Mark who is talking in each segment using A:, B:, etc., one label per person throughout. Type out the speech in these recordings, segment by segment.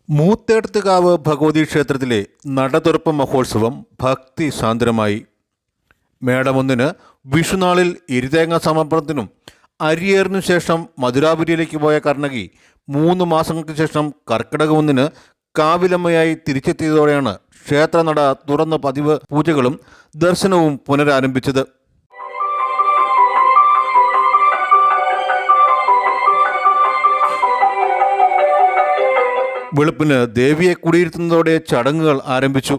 A: മൂത്തേടത്തുകാവ് ഭഗവതി ക്ഷേത്രത്തിലെ നടതുറപ്പ് മഹോത്സവം ഭക്തി സാന്ദ്രമായി. മേടം 1 വിഷുനാളിൽ ഇരുതേങ്ങ സമർപ്പണത്തിനും അരിയേറിനു ശേഷം മധുരാപുരിയിലേക്ക് പോയ കർണകി 3 മാസങ്ങൾക്ക് ശേഷം കർക്കിടകം 1 കാവിലമ്മയായി തിരിച്ചെത്തിയതോടെയാണ് ക്ഷേത്രനട തുറന്ന പതിവ് പൂജകളും ദർശനവും പുനരാരംഭിച്ചത്. വെളുപ്പിന് ദേവിയെ കുടിയിരുത്തുന്നതോടെ ചടങ്ങുകൾ ആരംഭിച്ചു.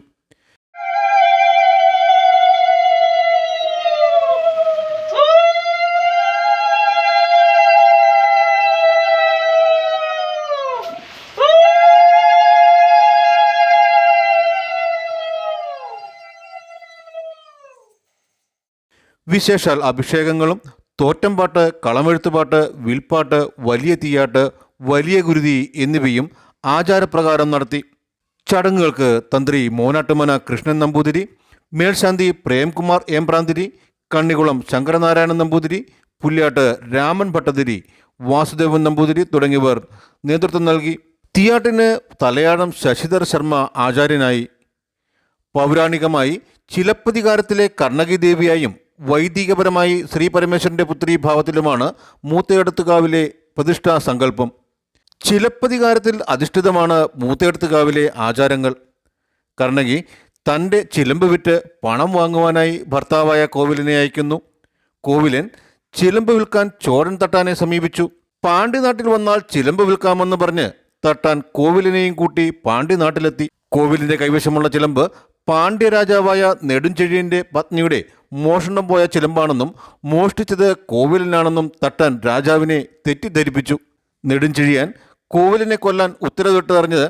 A: വിശേഷാൽ അഭിഷേകങ്ങളും തോറ്റംപാട്ട്, കളമെഴുത്തുപാട്ട്, വിൽപ്പാട്ട്, വലിയ തീയാട്ട്, വലിയ ഗുരുതി എന്നിവയും ആചാരപ്രകാരം നടത്തി. ചടങ്ങുകൾക്ക് തന്ത്രി മോനാട്ടുമന കൃഷ്ണൻ നമ്പൂതിരി, മേൽശാന്തി പ്രേംകുമാർ ഏമ്പ്രാന്തിരി, കണ്ണികുളം ശങ്കരനാരായണൻ നമ്പൂതിരി, പുല്യാട്ട് രാമൻ ഭട്ടതിരി, വാസുദേവൻ നമ്പൂതിരി തുടങ്ങിയവർ നേതൃത്വം നൽകി. തീയാട്ടിന് തലയാടം ശശിധർ ശർമ്മ ആചാര്യനായി. പൗരാണികമായി ചിലപ്പതികാരത്തിലെ കർണകി ദേവിയായും വൈദികപരമായി ശ്രീ പരമേശ്വരൻ്റെ പുത്രി ഭാവത്തിലുമാണ് മൂത്തേടത്തുകാവിലെ പ്രതിഷ്ഠാ സങ്കല്പം. ചിലപ്പതികാരത്തിൽ അധിഷ്ഠിതമാണ് മൂത്തേടത്തുകാവിലെ ആചാരങ്ങൾ. കർണകി തൻ്റെ ചിലമ്പ് വിറ്റ് പണം വാങ്ങുവാനായി ഭർത്താവായ കോവിലനെ അയക്കുന്നു. കോവിലൻ ചിലമ്പ് വിൽക്കാൻ ചോരൻ തട്ടാനെ സമീപിച്ചു. പാണ്ഡ്യനാട്ടിൽ വന്നാൽ ചിലമ്പ് വിൽക്കാമെന്ന് പറഞ്ഞ് തട്ടാൻ കോവിലിനെയും കൂട്ടി പാണ്ഡ്യനാട്ടിലെത്തി. കോവിലിൻ്റെ കൈവശമുള്ള ചിലമ്പ് പാണ്ഡ്യരാജാവായ നെടുഞ്ചെഴിയൻ്റെ പത്നിയുടെ മോഷണം പോയ ചിലമ്പാണെന്നും മോഷ്ടിച്ചത് കോവിലനാണെന്നും തട്ടാൻ രാജാവിനെ തെറ്റിദ്ധരിപ്പിച്ചു. നെടുഞ്ചെഴിയാൻ കോവിലിനെ കൊല്ലാൻ ഉത്തരവിട്ടറിഞ്ഞത്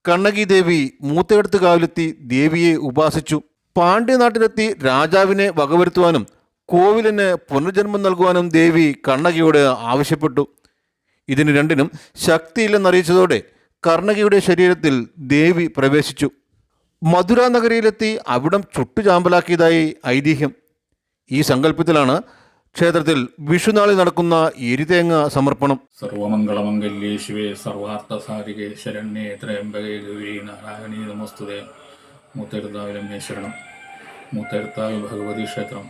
A: കണ്ണകി ദേവി മൂത്തേടത്തുകാവിലെത്തി ദേവിയെ ഉപാസിച്ചു. പാണ്ഡ്യനാട്ടിലെത്തി രാജാവിനെ വകവരുത്തുവാനും കോവിലിന് പുനർജന്മം നൽകുവാനും ദേവി കണ്ണകിയോട് ആവശ്യപ്പെട്ടു. ഇതിന് രണ്ടിനും ശക്തിയില്ലെന്നറിയിച്ചതോടെ കർണകിയുടെ ശരീരത്തിൽ ദേവി പ്രവേശിച്ചു. മധുര നഗരിയിലെത്തി അവിടം ചുട്ടുചാമ്പലാക്കിയതായി ഐതിഹ്യം. ഈ സങ്കല്പത്തിലാണ് ക്ഷേത്രത്തിൽ വിഷുനാളിൽ നടക്കുന്ന എരിതേങ്ങ സമർപ്പണം.
B: സർവമംഗളമംഗല്യേ ശിവേ സർവാർത്ഥസാരികേ ശരണ്യേ ത്രയംബകേ ഗൗരി നാരായണീ നമസ്തുതേ. മൂത്തേടത്താവിലമ്മേ ശരണം. മൂത്തേടത്താവ് ഭഗവതി ക്ഷേത്രം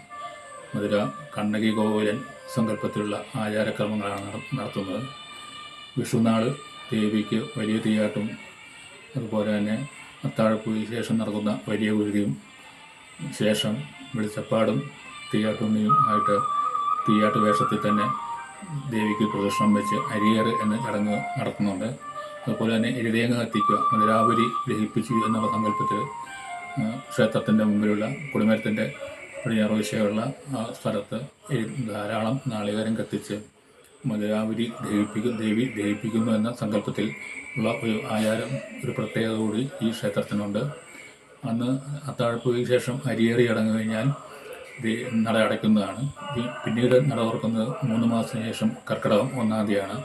B: മധുര കണ്ണകി കോവിലൻ സങ്കല്പത്തിലുള്ള ആചാരക്രമങ്ങളാണ് നടത്തുന്നത്. വിഷുനാൾ ദേവിക്ക് വലിയ തീയാട്ടും അതുപോലെ തന്നെ അത്താഴപ്പൂജയ്ക്ക് ശേഷം നടക്കുന്ന വലിയ ഗുരുതിയും ശേഷം വെളിച്ചപ്പാടും തീയാട്ടുണ്ണിയും ആയിട്ട് തീയാട്ട് വേഷത്തിൽ തന്നെ ദേവിക്ക് പ്രദക്ഷിണം വെച്ച് അരിയേറ് എന്ന ചടങ്ങ് നടത്തുന്നുണ്ട്. അതുപോലെ തന്നെ എഴുതേങ്ങ കത്തിക്കുക, മധുരാപുരി ഗ്രഹിപ്പിച്ചു എന്നുള്ള സങ്കല്പത്തിൽ ക്ഷേത്രത്തിൻ്റെ മുമ്പിലുള്ള കൊടിമരത്തിൻ്റെ പടിഞ്ഞാറ് ദിശയുള്ള ആ സ്ഥലത്ത് ധാരാളം നാളികേരം കത്തിച്ച് മധുരാപുരി ദേവി ദഹിപ്പിക്കുന്നു എന്ന സങ്കല്പത്തിൽ ഉള്ള ഒരു ആചാരം, ഒരു പ്രത്യേകത കൂടി ഈ ക്ഷേത്രത്തിനുണ്ട്. അന്ന് അത്താഴപ്പൂജയ്ക്ക് ശേഷം അരിയേറി അടങ്ങി കഴിഞ്ഞാൽ നട അടയ്ക്കുന്നതാണ്. പിന്നീട് നട തുറക്കുന്നത് 3 മാസത്തിന് ശേഷം കർക്കിടകം 1-ാം തീയതിയാണ്.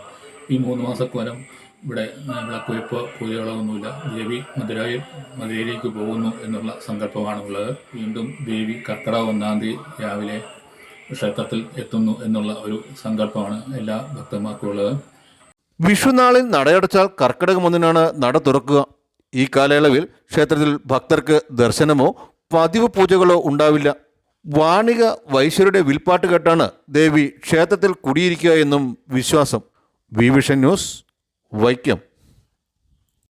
B: ഈ 3 മാസക്കാലം ഇവിടെ വിളക്കുവയ്പ്പ് പൂജകളൊന്നുമില്ല. ദേവി മധുരയിലേക്ക് പോകുന്നു എന്നുള്ള സങ്കല്പമാണുള്ളത്. വീണ്ടും ദേവി കർക്കിടകം 1-ാം തീയതി രാവിലെ ക്ഷേത്രത്തിൽ എത്തുന്നു എന്നുള്ള ഒരു സങ്കല്പമാണ് എല്ലാ ഭക്തന്മാർക്കും ഉള്ളത്.
A: വിഷുനാളിൽ നടയടച്ചാൽ കർക്കിടകം 1-നാണ് നട തുറക്കുക. ഈ കാലയളവിൽ ക്ഷേത്രത്തിൽ ഭക്തർക്ക് ദർശനമോ പതിവ് പൂജകളോ ഉണ്ടാവില്ല. വാണിക വൈശ്യരുടെ വിൽപ്പാട്ട് കേട്ടാണ് ദേവി ക്ഷേത്രത്തിൽ കുടിയിരിക്കുക എന്നും വിശ്വാസം. V vision news, Vaikom.